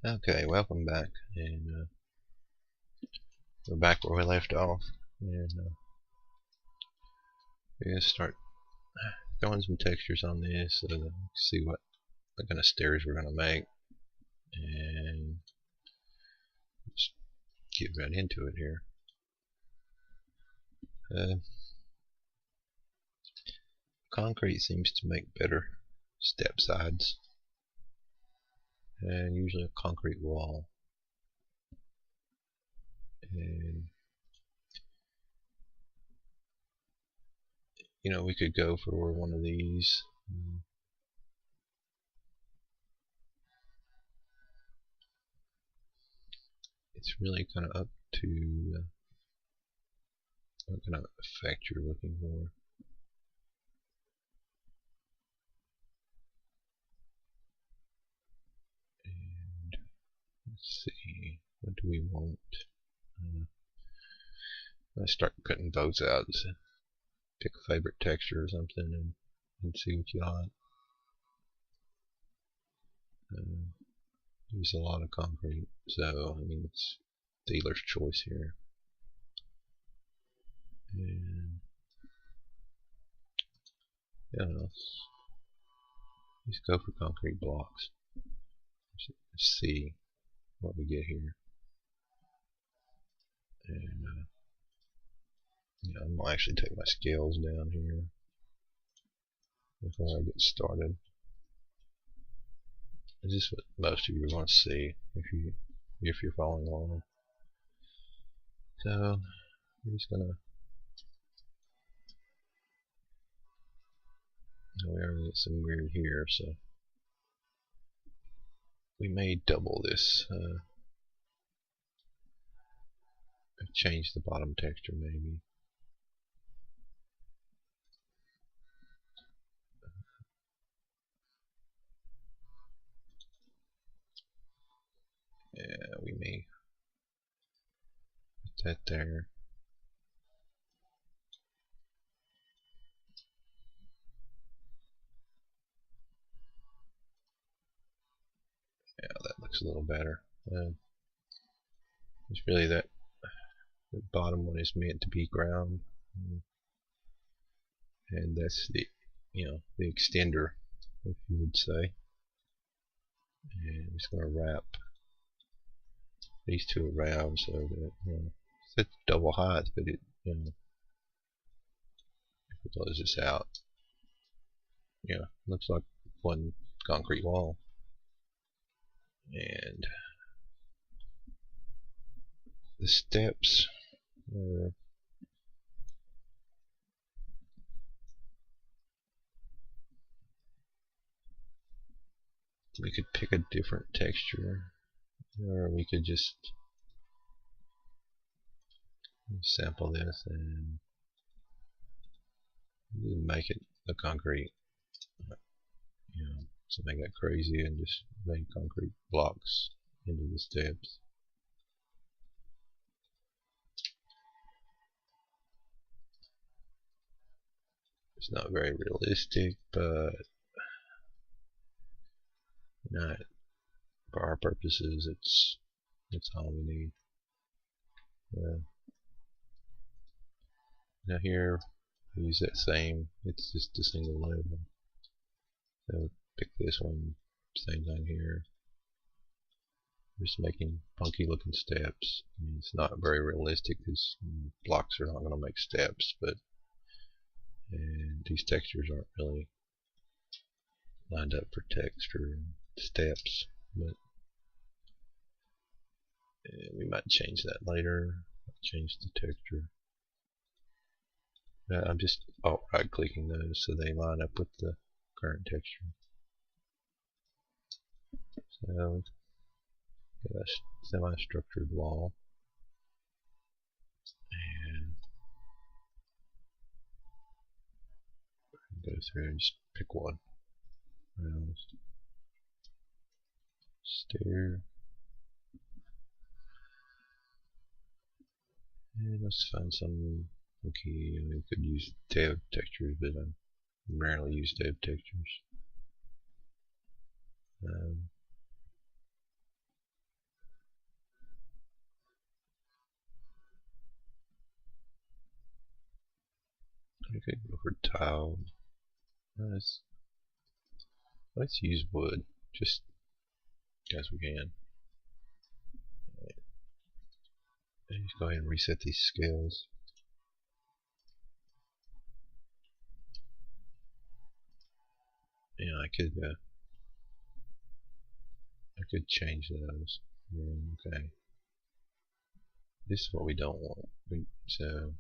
Okay, welcome back, and we're back where we left off, and we're gonna start throwing some textures on this so that we can see what kind of stairs we're gonna make, and just get right into it here. Concrete seems to make better step sides, and usually a concrete wall, and we could go for one of these. It's really kind of up to what kind of effect you're looking for. And let's see, what do we want? Let's start cutting those out. Pick a favorite texture or something and see what you like. There's a lot of concrete, so I mean it's dealer's choice here. And let's go for concrete blocks. Let's see what we get here. And I'm gonna actually take my scales down here before I get started. This is what most of you are going to see if you're following along. So I'm just gonna we already get some weird here, so we may double this. Change the bottom texture maybe. Yeah, we may put that there. Yeah, that looks a little better. It's really that the bottom one is meant to be ground, and that's the the extender, if you would say. And I'm just going to wrap these two around so that it's double height, but it if it blows this out, looks like one concrete wall. And the steps are we could pick a different texture, or we could just sample this and make it a concrete, so make that crazy and just make concrete blocks into the steps. It's not very realistic, but for our purposes, it's all we need. Now here, we use that same. It's just a single level. So pick this one. Same thing here. Just making funky looking steps. I mean, it's not very realistic because blocks are not going to make steps, and these textures aren't really lined up for texture and steps, but we might change that later. Change the texture. I'm just right clicking those so they line up with the current texture. So get a semi-structured wall, and go through and just pick one. Stair. And let's find some funky. We could use tab textures, but I rarely use tab textures. We could go for tile. Let's use wood, just as we can. And just go ahead and reset these scales. Yeah, I could change those. Yeah, okay. This is what we don't want. So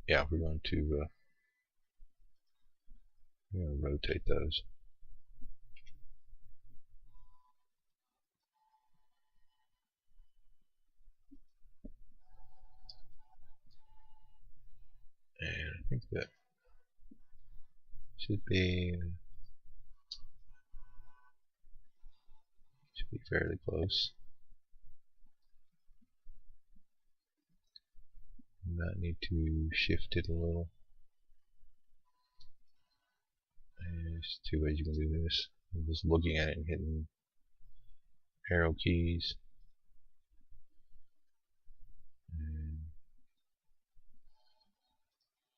yeah, we're going to rotate those. And I think that should be fairly close. You might need to shift it a little. And there's two ways you can do this. I'm just looking at it and hitting arrow keys.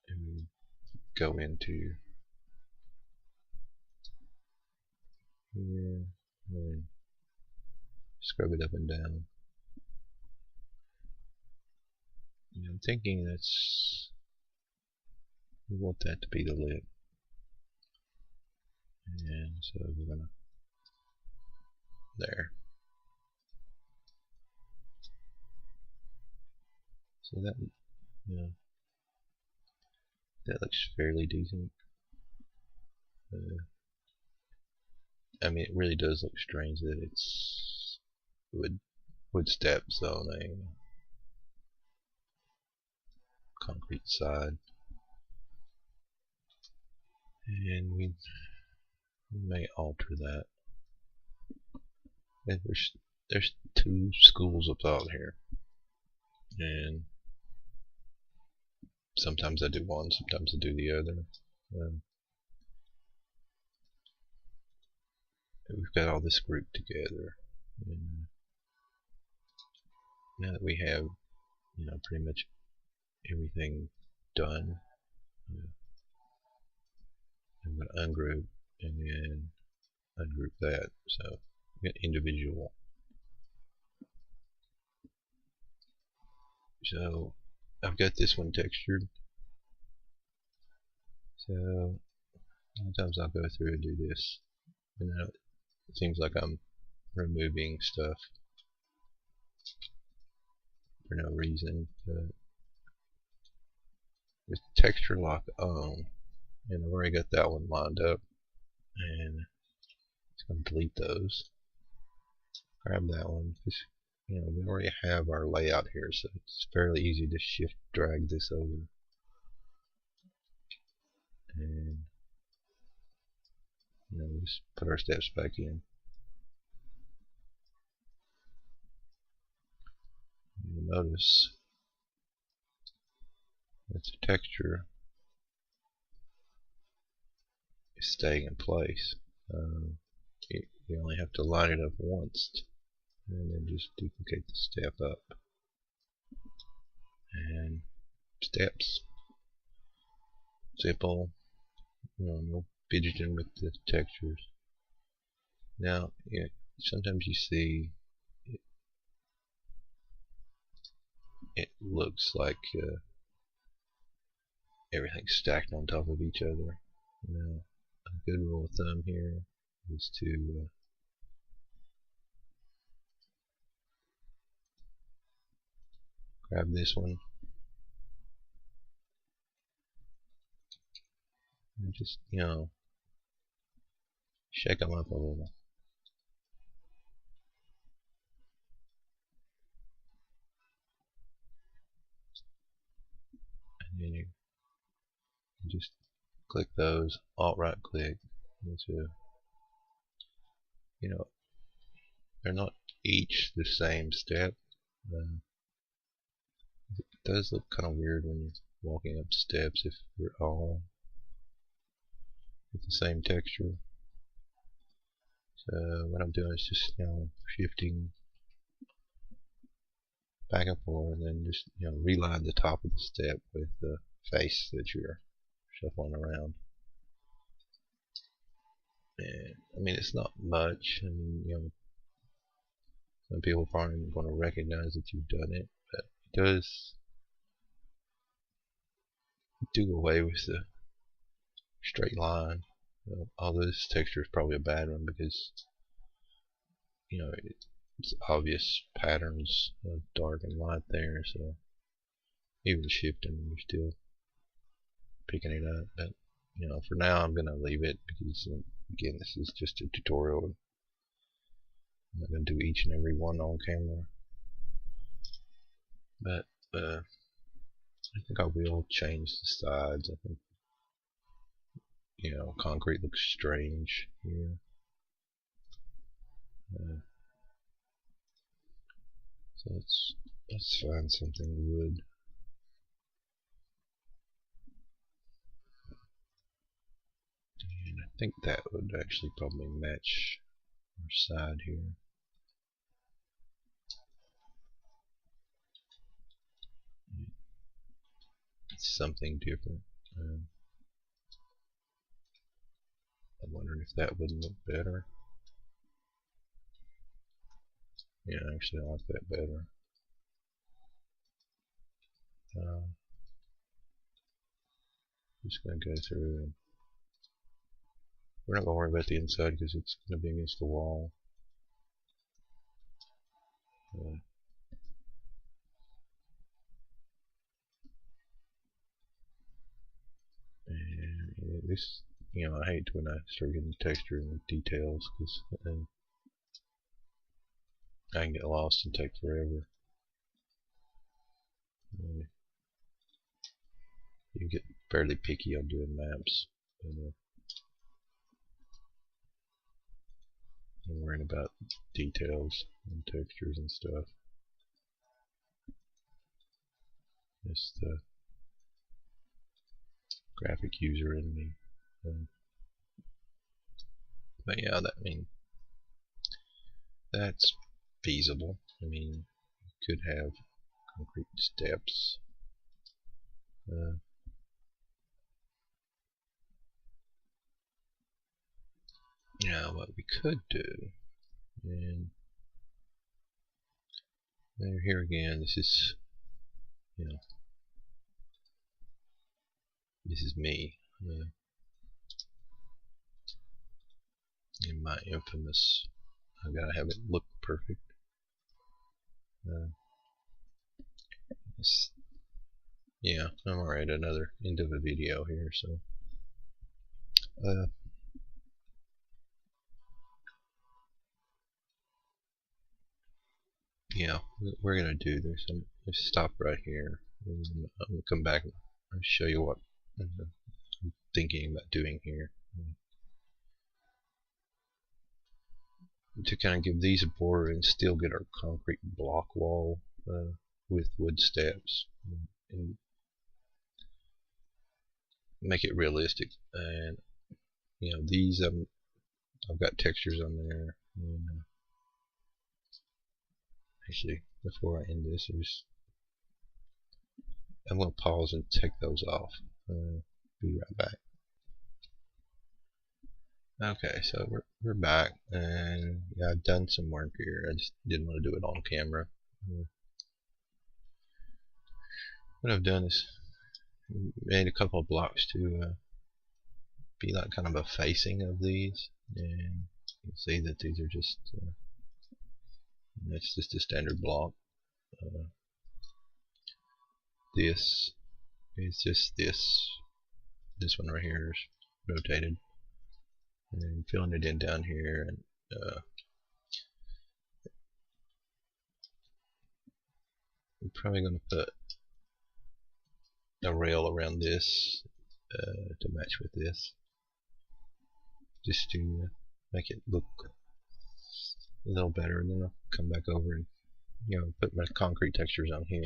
And we go into here and scrub it up and down. And I'm thinking we want that to be the lip. And so we're gonna there. So that that looks fairly decent. I mean, it really does look strange that it's wood steps on a concrete side, and we may alter that. And there's two schools of thought here, and sometimes I do one, sometimes I do the other. We've got all this grouped together, and now that we have pretty much everything done, I'm going to ungroup and then ungroup that, so we got individual. So I've got this one textured, so sometimes I'll go through and do this, and now it seems like I'm removing stuff for no reason, but with texture lock on, and I've already got that one lined up, and it's going to delete those. Grab that one, because we already have our layout here, so it's fairly easy to shift drag this over, and just put our steps back in. You'll notice that the texture is staying in place. You only have to line it up once, and then just duplicate the step up. And steps, simple, no fidgeting with the textures. Now, sometimes you see it looks like everything's stacked on top of each other. Now, a good rule of thumb here is to grab this one and just shake them up a little. And then you just click those, alt right click into, they're not each the same step. It does look kind of weird when you're walking up steps if they're all with the same texture. So what I'm doing is just shifting back and forth, and then just reline the top of the step with the face that you're shuffling around. And I mean, it's not much. I mean, some people probably aren't going to recognize that you've done it, but it does do away with the straight line. Although this texture is probably a bad one because it's obvious patterns of dark and light there, so even shifting you're still picking it up. But for now I'm gonna leave it because again, this is just a tutorial. I'm not gonna do each and every one on camera, but I think I will change the sides. I think concrete looks strange here. So let's find something wood. And I think that would actually probably match our side here. It's something different. I'm wondering if that wouldn't look better. Yeah, actually I like that better. Just going to go through and we're not going to worry about the inside because it's going to be against the wall. And this, I hate when I start getting texture and details because I can get lost and take forever. You get fairly picky on doing maps. I'm worrying about details and textures and stuff. It's the graphic user in me. But yeah, that's feasible. I mean, you could have concrete steps. Now, what we could do, and here again, this is, this is me in my infamous, I've got to have it look perfect. Yeah, I'm alright, another end of a video here, so yeah, we're gonna do this. I'm gonna stop right here, and I'm gonna come back and show you what I'm thinking about doing here. To kind of give these a border and still get our concrete block wall with wood steps and make it realistic. And these I've got textures on there. And, actually, before I end this, I'm going to pause and take those off. Be right back. Okay, so we're back, and yeah, I've done some work here. I just didn't want to do it on camera. What I've done is made a couple of blocks to be like kind of a facing of these, and you can see that these are just that's just a standard block. This is just this one right here is rotated, and then filling it in down here, and I'm probably going to put a rail around this to match with this, just to make it look a little better, and then I'll come back over and put my concrete textures on here.